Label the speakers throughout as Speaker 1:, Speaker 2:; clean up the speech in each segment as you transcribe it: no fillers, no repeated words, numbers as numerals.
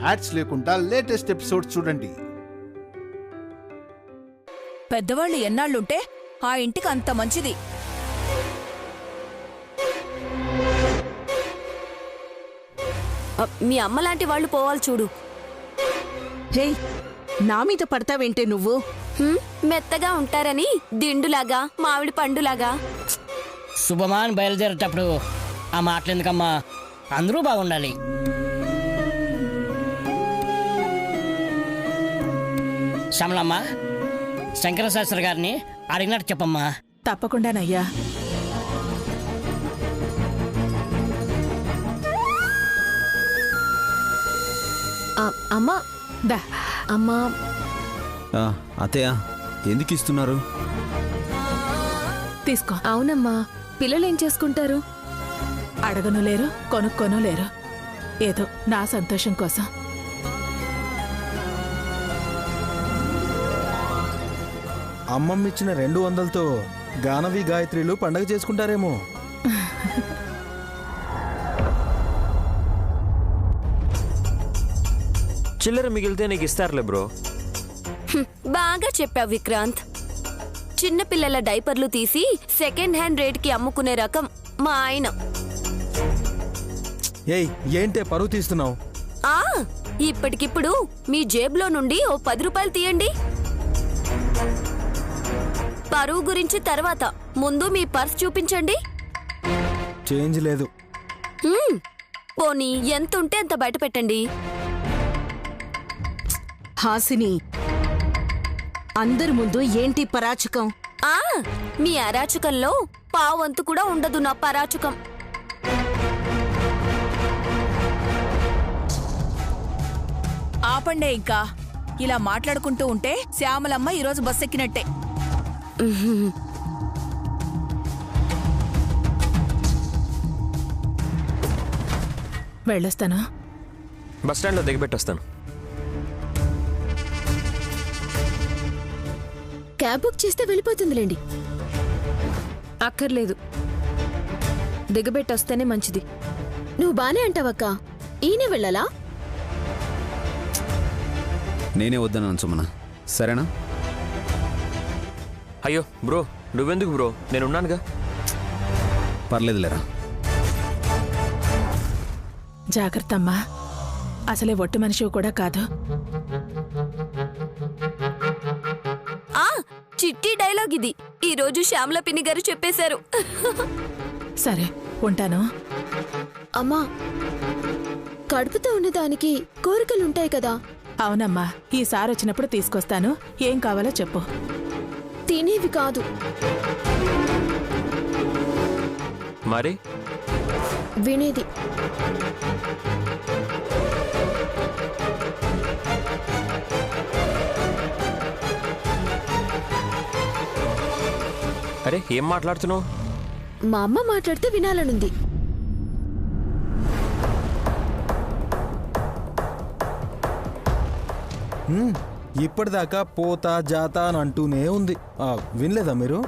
Speaker 1: Ads లేకుండా latest episode చూడండి.
Speaker 2: పెద్దవాళ్ళు ఎన్నాళ్ళుంటే ఆ ఇంటికి అంత మంచిది.
Speaker 3: మీ అమ్మ లాంటి వాళ్ళు పోవాలి చూడు.
Speaker 4: హే, నా మీద పడతావేంటే నువ్వు?
Speaker 3: మెత్తగా ఉంటారని దిండులాగా మామిడి పండులాగా.
Speaker 5: శుభమాన్ బయలుదేరేటప్పుడు ఆ మాటలెందుకమ్మా, అందరూ బాగుండాలి. శ్యామలమ్మ, శంకరశాస్త్రి గారిని అడిగినట్టు చెప్పమ్మా.
Speaker 2: తప్పకుండానయ్యా.
Speaker 3: అమ్మా
Speaker 2: దా
Speaker 3: అమ్మా.
Speaker 6: అత్తయ్య, ఎందుకు ఇస్తున్నారు?
Speaker 2: తీసుకో.
Speaker 3: అవునమ్మా, పిల్లలు ఏం చేసుకుంటారు?
Speaker 2: అడగను లేరు, కొనుక్కోను లేరు. ఏదో నా సంతోషం కోసం.
Speaker 7: అమ్మమ్మిచ్చిన 200తో గానవి గాయత్రిలు పండగ చేసుకుంటారేమో.
Speaker 8: చిల్లర మిగిలితే నీకు ఇస్తారులే బ్రో.
Speaker 3: బాగా చెప్పావు విక్రాంత్. చిన్నపిల్లల డైపర్లు తీసి సెకండ్ హ్యాండ్ రేట్కి అమ్ముకునే రకం మా ఆయన.
Speaker 7: ఏయ్, ఏంటే పరువు తీస్తున్నావు?
Speaker 3: ఇప్పటికిప్పుడు మీ జేబులో నుండి ఓ 10 రూపాయలు తీయండి. పరువు గురించి తర్వాత, ముందు మీ పర్స్ చూపించండి.
Speaker 7: చేంజ్ లేదు.
Speaker 3: పోనీ ఎంతుంటే అంత బయట పెట్టండి.
Speaker 4: హాసిని, అందరి ముందు ఏంటి పరాచకం?
Speaker 3: మీ అరాచకంలో పావంతు కూడా ఉండదు నా పరాచకం.
Speaker 2: ఆపండే ఇంకా. ఇలా మాట్లాడుకుంటూ ఉంటే శ్యామలమ్మ ఈరోజు బస్ ఎక్కినట్టే. వెళ్ళొస్తాను.
Speaker 8: బస్ స్టాండ్లో దిగబెట్టొస్తాను.
Speaker 3: క్యాబ్ బుక్ చేస్తే వెళ్ళిపోతుందిలేండి. అక్కర్లేదు, దిగబెట్టొస్తేనే మంచిది. నువ్వు బానే అంటావక్క. ఈయనే వెళ్ళాలా?
Speaker 6: నేనే వద్దన్నాను సుమన, సరేనా?
Speaker 8: అయ్యో బ్రో, నువ్వెందుకు బ్రో, నేనున్నానుగా.
Speaker 6: పర్లేదులేరా.
Speaker 2: జాగ్రత్తమ్మా, అసలే ఒట్టి మనిషివి కూడా కాదు.
Speaker 3: చిట్టి డైలాగ్ ఇది. ఈ రోజు శ్యామల పిన్ని గారు చెప్పేశారు.
Speaker 2: సరే, ఉంటాను.
Speaker 3: అమ్మా, కడుపుతో ఉన్నదానికి కోరికలుంటాయి కదా.
Speaker 2: అవునమ్మా, ఈసారి వచ్చినప్పుడు తీసుకొస్తాను. ఏం కావాలో చెప్పు.
Speaker 3: తినేవి కాదు.
Speaker 8: మరి
Speaker 3: వినేది.
Speaker 8: అరే, ఏం మాట్లాడుతున్నావు?
Speaker 3: మా అమ్మ మాట్లాడితే వినాలనుంది.
Speaker 7: ఇప్పటిదాకా పోతా జాతా అని అంటూనే ఉంది. వినలేదా మీరు?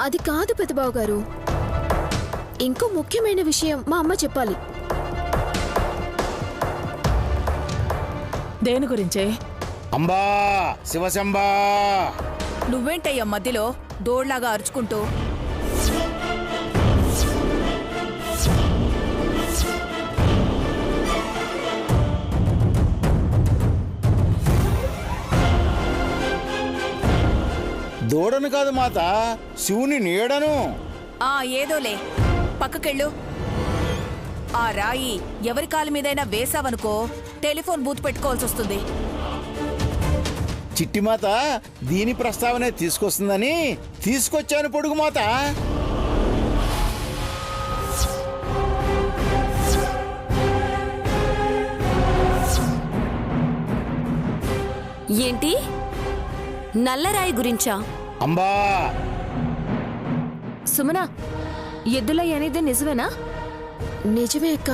Speaker 3: అది కాదు పెద్దబాబు గారు, ఇంకో ముఖ్యమైన విషయం మా అమ్మ చెప్పాలి.
Speaker 2: దేని గురించే?
Speaker 1: అంబా శివశంబా.
Speaker 2: నువ్వేంటయ్యా మధ్యలో దోడ్లాగా అరుచుకుంటూ?
Speaker 1: దూడను కాదు మాత, శివుని నీడను.
Speaker 2: ఏదోలే, పక్కకెళ్ళు. ఆ రాయి ఎవరి కాలు మీదైనా వేసావనుకో, టెలిఫోన్ బూత్ పెట్టుకోవాల్సి వస్తుంది.
Speaker 1: చిట్టి మాత దీని ప్రస్తావనే తీసుకొస్తుందని తీసుకొచ్చాను పొడుగు మాత.
Speaker 3: ఏంటి? నల్లరాయి గురించా?
Speaker 1: అంబా
Speaker 3: సుమన, ఎద్దులయ్య అనేది నిజమేనా? నిజమే అక్క.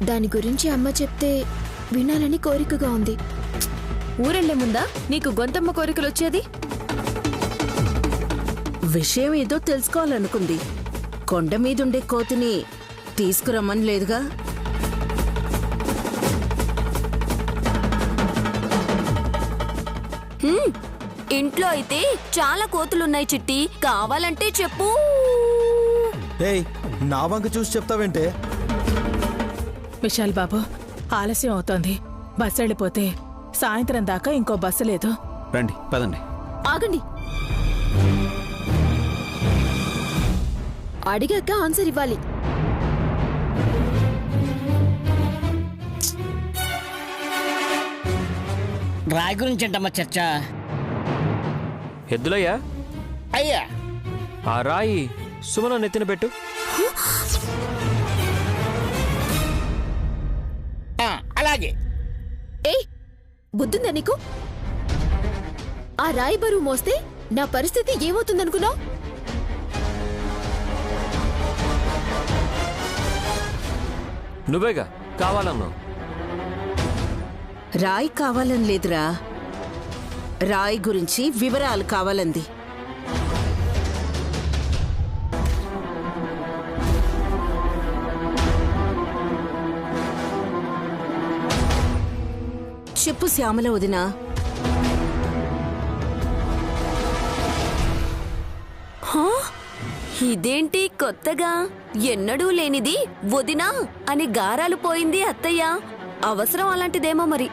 Speaker 3: దాని గురించి అమ్మ చెప్తే వినాలని కోరికగా ఉంది. ఊరెళ్లే ముందా నీకు గొంతమ్మ కోరికలు వచ్చేది?
Speaker 4: విషయం ఏదో తెలుసుకోవాలనుకుంది. కొండ మీదుండే కోతిని తీసుకురమ్మని లేదుగా.
Speaker 3: ఇంట్లో అయితే చాలా కోతులున్నాయి చిట్టి, కావాలంటే చెప్పు.
Speaker 7: ఏయ్, నా వంక చూసి చెప్తావేంటే?
Speaker 2: విశాల్ బాబు, ఆలస్యం అవుతోంది. బస్సు వెళ్ళిపోతే సాయంత్రం దాకా ఇంకో బస్సు లేదు.
Speaker 6: రండి పదండి.
Speaker 3: ఆగండి. అడిగాక ఆన్సర్ ఇవ్వాలి.
Speaker 5: రాయి గురించి ఏంటమ్మా చర్చ?
Speaker 8: ఎద్దులయ్యా,
Speaker 1: అయ్యా
Speaker 8: ఆ రాయి సుమన నెత్తిన పెట్టు.
Speaker 1: అలాగే.
Speaker 3: ఏయ్, బుద్ధుందా నీకు? ఆ రాయి బరువు మోస్తే నా పరిస్థితి ఏమవుతుందనుకున్నావు?
Speaker 8: నువ్వేగా కావాలన్నావు.
Speaker 4: రాయి కావాలని లేదురా, రాయి గురించి వివరాలు కావాలంది. చెప్పు శ్యామల వదినా.
Speaker 3: ఇదేంటి కొత్తగా? ఎన్నడూ లేనిది వదినా అని గారాలు పోయింది అత్తయ్య. అవసరం అలాంటిదేమో మరి.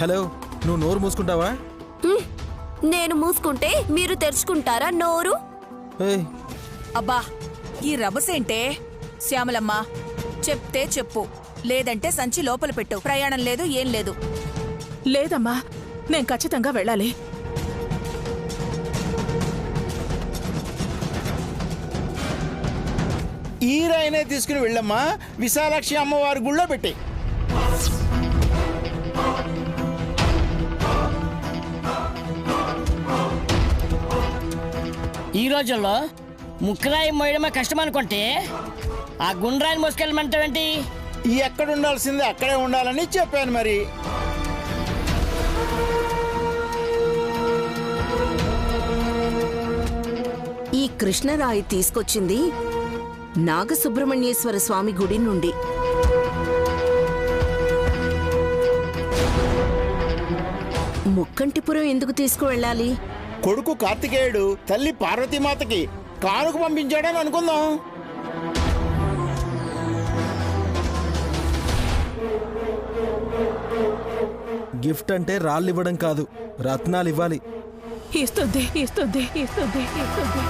Speaker 7: హలో, నువ్వు నోరు మూసుకుంటావా?
Speaker 3: నేను మూసుకుంటే మీరు తెరుచుకుంటారా నోరు?
Speaker 7: ఏయ్,
Speaker 9: అబ్బా, ఈ రభసేంటే? శ్యామలమ్మ, చెప్తే చెప్పు, లేదంటే సంచి లోపల పెట్టు. ప్రయాణం లేదు, ఏం లేదు.
Speaker 2: లేదమ్మా, నేను ఖచ్చితంగా వెళ్ళాలి.
Speaker 1: ఈ రాయినే తీసుకుని వెళ్ళమ్మా, విశాలాక్షి అమ్మవారి గుళ్ళో పెట్టి.
Speaker 5: ఈ రోజుల్లో ముక్కరాయి మోయడమే కష్టం అనుకుంటే ఆ గుండ్రాయిని మోసుకెళ్ళమంటావేంటి?
Speaker 1: ఎక్కడ ఉండాల్సిందే అక్కడే ఉండాలని చెప్పాను మరి.
Speaker 4: ఈ కృష్ణరాయి తీసుకొచ్చింది నాగసుబ్రహ్మణ్యేశ్వర స్వామి గుడి నుండి. ముక్కంటిపురం ఎందుకు తీసుకువెళ్ళాలి?
Speaker 1: కొడుకు కార్తికేయుడు తల్లి పార్వతీమాతకి కానుక పంపించాడని అనుకుందాం.
Speaker 7: గిఫ్ట్ అంటే రాళ్ళు ఇవ్వడం కాదు, రత్నాలు ఇవ్వాలి.
Speaker 2: ఇస్తుంది ఇస్తుంది ఇస్తుంది ఇస్తుంది.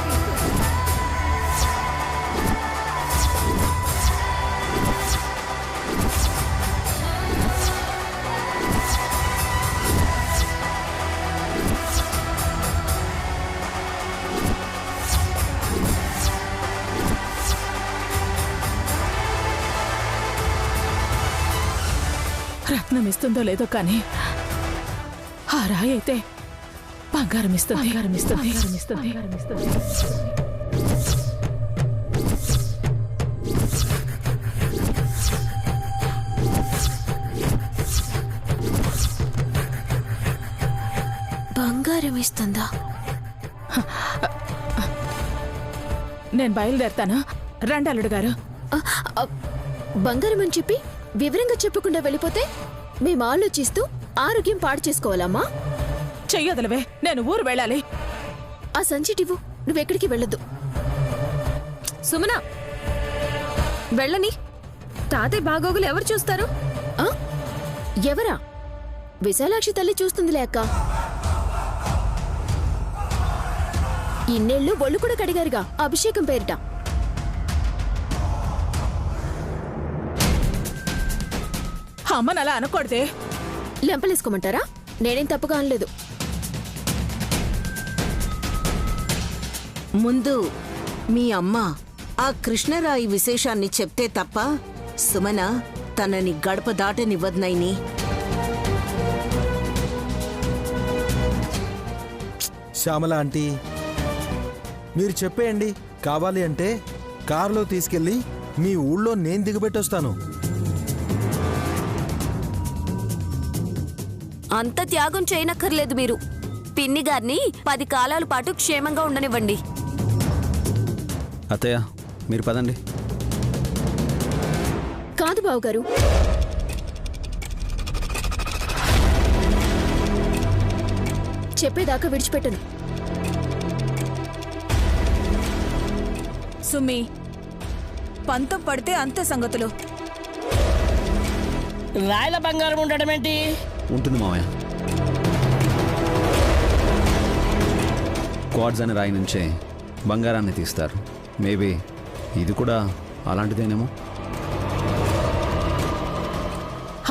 Speaker 2: రత్నం ఇస్తుందో లేదో కానీ ఆ రాయి అయితే బంగారం ఇస్తుంది. బంగారం ఇస్తుంది. బంగారం ఇస్తుంది.
Speaker 3: బంగారం ఇస్తుందా?
Speaker 2: నేను బయలుదేరతాను. రండి అల్లుడు గారు.
Speaker 3: బంగారం అని చెప్పి వివరంగా చెప్పకుండా వెళ్ళిపోతే మేము ఆలోచిస్తూ ఆరోగ్యం పాడు చేసుకోవాలమ్మా.
Speaker 2: చెయ్యొదలవే, నేను ఊరు వెళ్ళాలి.
Speaker 3: ఆ సంచిటివ్వు, నువ్వెక్కడికి వెళ్ళొద్దు. సుమనా, వెళ్ళని. తాతయ్య బాగోగులు ఎవరు చూస్తారు? ఎవరా? విశాలాక్షి తల్లి చూస్తుందిలే అక్క. ఇన్నేళ్ళు ఒళ్ళు కూడా కడిగారుగా అభిషేకం పేరిట.
Speaker 2: అమ్మని అలా అనకూడదే.
Speaker 3: లెంపలేసుకోమంటారా? నేనేం తప్పుగా అనలేదు.
Speaker 4: ముందు మీ అమ్మ ఆ కృష్ణరాయి విశేషాన్ని చెప్తే తప్ప సుమన తనని గడప దాటనివ్వద్నైని.
Speaker 7: శ్యామల ఆంటీ, మీరు చెప్పేయండి. కావాలి అంటే కారులో తీసుకెళ్ళి మీ ఊళ్ళో నేను దిగబెట్టొస్తాను.
Speaker 3: అంత త్యాగం చేయనక్కర్లేదు మీరు. పిన్ని గారిని 10 కాలాల పాటు క్షేమంగా ఉండనివ్వండి.
Speaker 6: అత్తయ్య మీరు పదండి.
Speaker 3: కాదు బావగారు, చెప్పేదాకా విడిచిపెట్టను.
Speaker 9: సుమి, పంతం పడితే అంతే సంగతులు.
Speaker 5: రాయల బంగారం ఉండడం ఏంటి?
Speaker 6: ఉంటుంది మామయ్య. క్వార్ట్జ్ అనే రాయి నుంచే బంగారాన్ని తీస్తారు. మేబీ ఇది కూడా అలాంటిదేనేమో.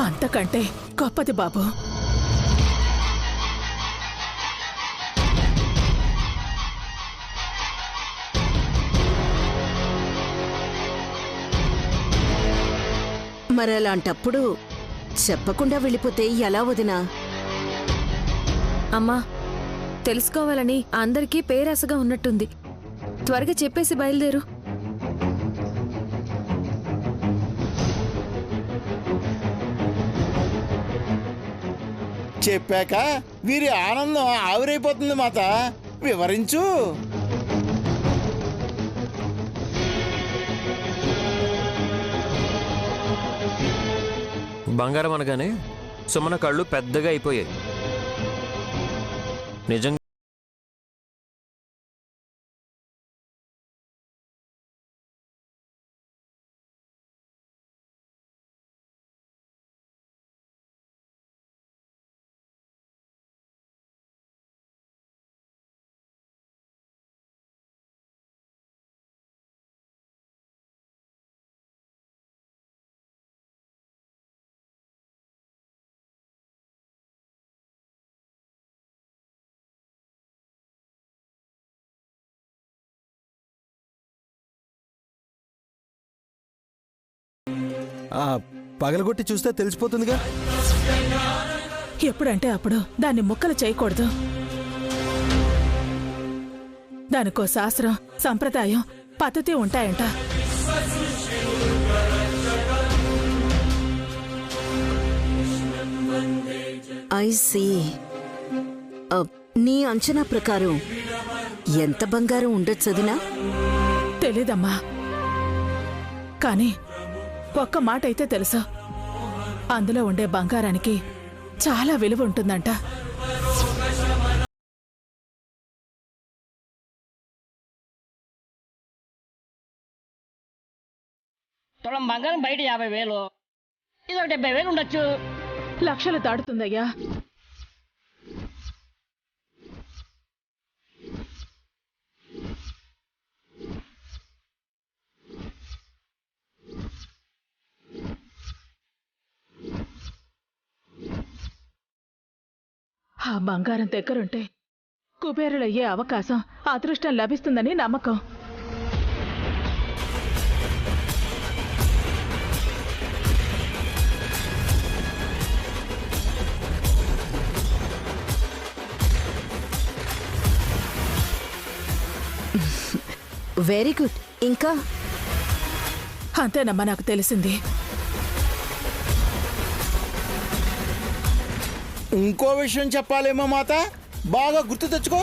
Speaker 2: అంతకంటే గొప్పది బాబు.
Speaker 4: మరలాంటప్పుడు చెప్పకుండా వెళ్ళిపోతే ఎలా వదినా?
Speaker 3: అమ్మా, తెలుసుకోవాలని అందరికీ పేరాసగా ఉన్నట్టుంది. త్వరగా చెప్పేసి బయలుదేరు.
Speaker 1: చెప్పాక వీరి ఆనందం ఆవిరైపోతుంది మాత. వివరించు.
Speaker 8: బంగారం అనగానే సుమన కళ్ళు పెద్దగా అయిపోయాయి. నిజంగా
Speaker 7: పగలగొట్టి చూస్తే తెలిసిపోతుందిగా.
Speaker 2: ఎప్పుడంటే అప్పుడు దాన్ని ముక్కలు చేయకూడదు. దానికో శాస్త్రం, సంప్రదాయం, పద్ధతి ఉంటాయంట.
Speaker 4: I see. నీ అంచనా ప్రకారం ఎంత బంగారం ఉండొచ్చు వదినా?
Speaker 2: తెలీదమ్మా, కానీ ఒక్క మాట అయితే తెలుసు. అందులో ఉండే బంగారానికి చాలా విలువ ఉంటుందంట.
Speaker 5: తులం బంగారం బయట 50,000, ఇది 70,000 ఉండొచ్చు.
Speaker 2: లక్షలు దాడుతుందయ్యా. ఆ బంగారం దగ్గరుంటే కుబేరులయ్యే అవకాశం, అదృష్టం లభిస్తుందని నమ్మకం.
Speaker 4: Very good. ఇంకా
Speaker 2: అంతేనమ్మా నాకు తెలిసింది.
Speaker 1: ఇంకో విషయం చెప్పాలేమో మాత, బాగా గుర్తు తెచ్చుకో.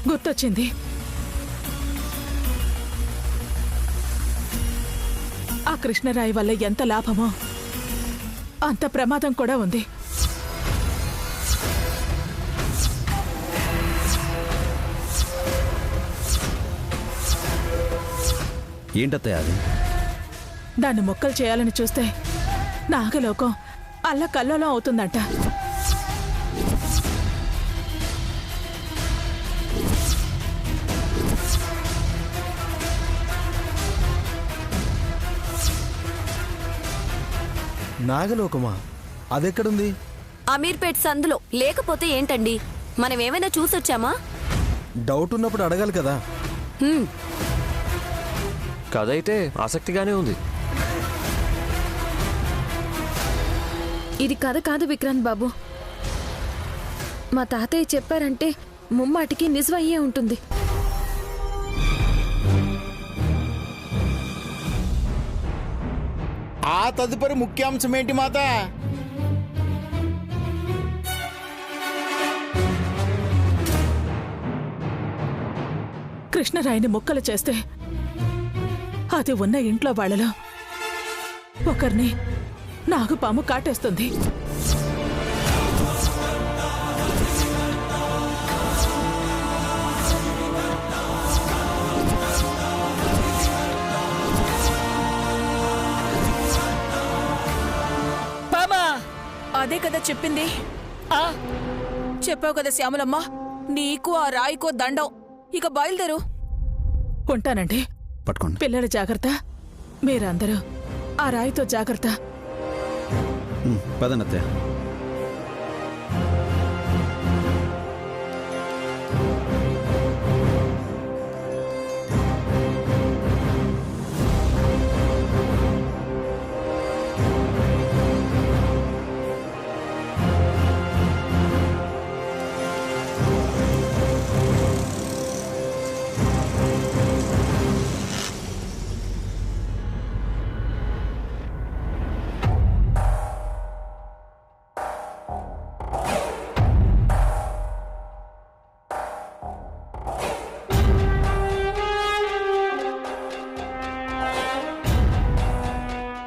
Speaker 2: గుర్తొచ్చింది. ఆ కృష్ణరాయి వల్ల ఎంత లాభమో అంత ప్రమాదం కూడా ఉంది.
Speaker 6: ఏంటత్తయ్య అది?
Speaker 2: దాన్ని మొక్కలు చేయాలని చూస్తే నాగలోకం అల్లకల్లోలం అవుతుందంట.
Speaker 7: నాగలోకమా? అదెక్కడుంది?
Speaker 3: అమీర్పేట్ సందులో. లేకపోతే ఏంటండి, మనం ఏమైనా చూసొచ్చామా?
Speaker 7: డౌట్ ఉన్నప్పుడు అడగాలి కదా.
Speaker 8: కథ అయితే ఆసక్తిగానే ఉంది.
Speaker 3: ఇది కథ కాదు విక్రాంత్ బాబు. మా తాతయ్య చెప్పారంటే ముమ్మాటికి నిజమయ్యే ఉంటుంది.
Speaker 1: ఆ తదుపరి ముఖ్యాంశం ఏంటి మాత?
Speaker 2: కృష్ణరాయిని ముక్కలు చేస్తే అది ఉన్న ఇంట్లో వాళ్ళలో ఒకరిని నాగుపాము కాటేస్తుంది.
Speaker 9: అదే కదా చెప్పింది. చెప్పావు కదా శ్యామలమ్మ, నీకు ఆ రాయికో దండం. ఇక బయలుదేరు.
Speaker 2: ఉంటానండి.
Speaker 6: పట్టుకోండి.
Speaker 2: పిల్లల జాగ్రత్త, మీరందరూ ఆ రాయితో జాగ్రత్త.
Speaker 6: పదండి అత్తయ్య.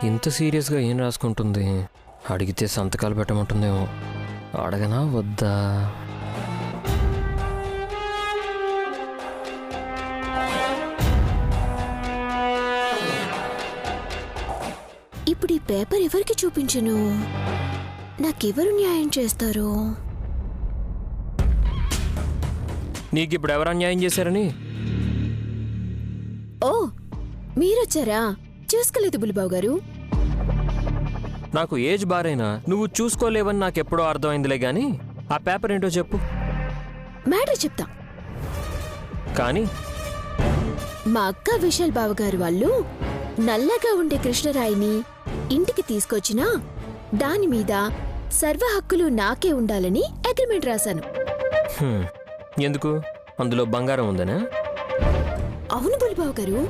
Speaker 8: ఇంత సీరియస్గా ఏం రాసుకుంటుంది? అడిగితే సంతకాలు పెట్టమంటుందేమో. అడగనా వద్దా?
Speaker 3: ఇప్పుడు ఈ పేపర్ ఎవరికి చూపించను? నాకెవరు న్యాయం చేస్తారు?
Speaker 8: నీకు ఇప్పుడు ఎవరు అన్యాయం చేశారని?
Speaker 3: ఓ, మీరొచ్చారా? చూసుకోలేదు బుల్లిబాబు గారు.
Speaker 8: నాకు ఏజ్ బారైనా నువ్వు చూసుకోలేవని నాకెప్పుడో అర్థమైందిలే గాని ఆ పేపర్ ఏంటో చెప్పు.
Speaker 3: మ్యాటర్ చెప్తా.
Speaker 8: కానీ
Speaker 3: మా అక్క విశాల్ బావగారు వాళ్ళు నల్లగా ఉండే కృష్ణరాయిని ఇంటికి తీసుకొచ్చినా దాని మీద సర్వ హక్కులు నాకే ఉండాలని అగ్రిమెంట్ రాశాను.
Speaker 8: ఎందుకు? అందులో బంగారం ఉందనా?
Speaker 3: అవును బుల్లిబాబు గారు.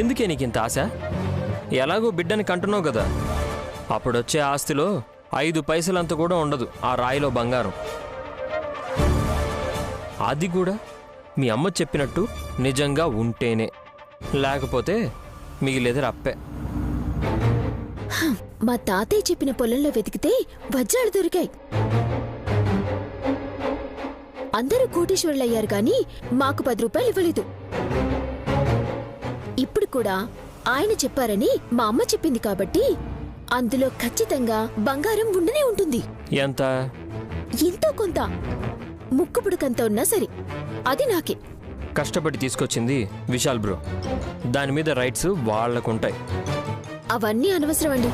Speaker 8: ఎందుకే నీకింత ఆశ? ఎలాగో బిడ్డని కంటున్నావు కదా, అప్పుడొచ్చే ఆస్తిలో 5 పైసలంత కూడా ఉండదు ఆ రాయిలో బంగారం. అది కూడా మీ అమ్మ చెప్పినట్టు నిజంగా ఉంటేనే, లేకపోతే మిగిలేది రప్పే.
Speaker 3: మా తాతయ్య చెప్పిన పొలంలో వెతికితే వజ్రాలు దొరికాయి. అందరూ కోటీశ్వరులయ్యారు కానీ మాకు 10 రూపాయలు ఇవ్వలేదు. ఇప్పుడు కూడా ఆయన చెప్పారని మా అమ్మ చెప్పింది కాబట్టి అందులో ఖచ్చితంగా బంగారం ఉండనే ఉంటుంది.
Speaker 8: ఎంత?
Speaker 3: ఎంతో కొంత, ముక్కుపుడుకంత ఉన్నా సరే అది నాకే.
Speaker 8: కష్టపడి తీసుకొచ్చింది విశాల్ బ్రో, దాని మీద రైట్స్ వాళ్లకుంటాయి.
Speaker 3: అవన్నీ అనవసరమండి.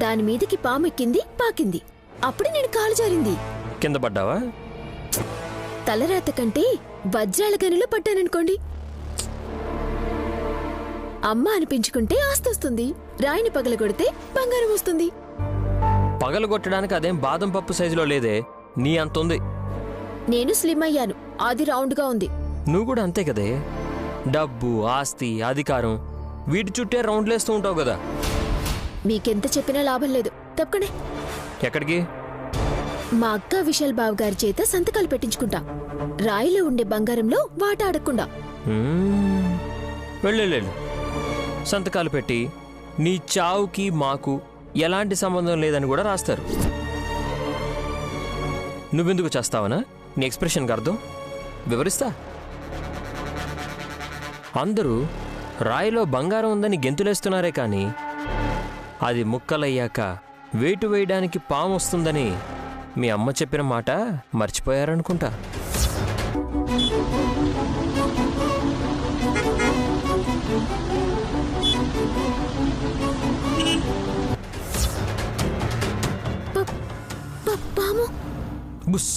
Speaker 3: దాని మీదకి పామెక్కింది, పాకింది, అప్పుడే నేను కాలు జారింది.
Speaker 8: కింద పడ్డావా?
Speaker 3: తలరాత కంటే వజ్రాల గనిలో పడ్డాననుకోండి. అమ్మ అనిపించుకుంటే ఆస్తొస్తుంది, రాయిని పగలగొడితే బంగారం వస్తుంది.
Speaker 8: పగలగొట్టడానికి అదేం బాదం పప్పు సైజులో లేదే, నీ అంతుంది.
Speaker 3: నేను స్లిమ్ అయ్యాను, అది రౌండ్గా ఉంది.
Speaker 8: నువ్వు కూడా అంతే కదే. డబ్బు, ఆస్తి, అధికారం వీటి చుట్టే రౌండ్లేస్తూ ఉంటావు కదా.
Speaker 3: మీకెంత చెప్పినా లాభం లేదు. తప్పకనే.
Speaker 8: ఎక్కడికి?
Speaker 3: మా అక్క విశాల్ బాబు గారి చేత సంతకాలు పెట్టించుకుంటా, రాయిలో ఉండే బంగారంలో వాటా అడగకుండా.
Speaker 8: వెళ్ళు, సంతకాలు పెట్టి నీ చావుకి మాకు ఎలాంటి సంబంధం లేదని కూడా రాస్తారు. నువ్వెందుకు చేస్తావనా? నీ ఎక్స్ప్రెషన్కి అర్థం వివరిస్తా. అందరూ రాయిలో బంగారం ఉందని గెంతులేస్తున్నారే కానీ అది ముక్కలయ్యాక వేటు వేయడానికి పాము వస్తుందని మీ అమ్మ చెప్పిన మాట మర్చిపోయారనుకుంటా.
Speaker 3: పాము
Speaker 8: బుస్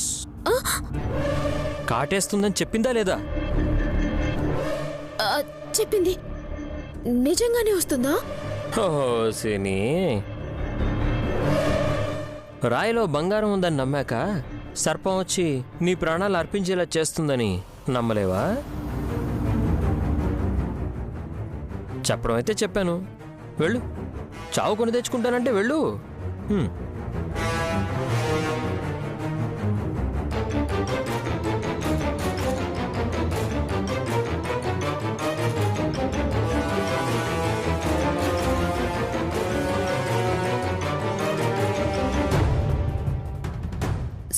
Speaker 8: కాటేస్తుందని చెప్పిందా లేదా?
Speaker 3: చెప్పింది. నిజంగానే వస్తుందా?
Speaker 8: సిని, రాయిలో బంగారం ఉందని నమ్మాక సర్పం వచ్చి నీ ప్రాణాలు అర్పించేలా చేస్తుందని నమ్మలేవా? చెప్పడం అయితే చెప్పాను, వెళ్ళు. చావు కొని తెచ్చుకుంటానంటే వెళ్ళు.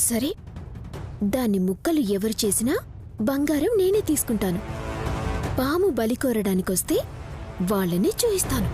Speaker 3: సరే, దాన్ని ముక్కలు ఎవరు చేసినా బంగారం నేనే తీసుకుంటాను. పాము బలి కోరడానికొస్తే వాళ్ళని చూయిస్తాను.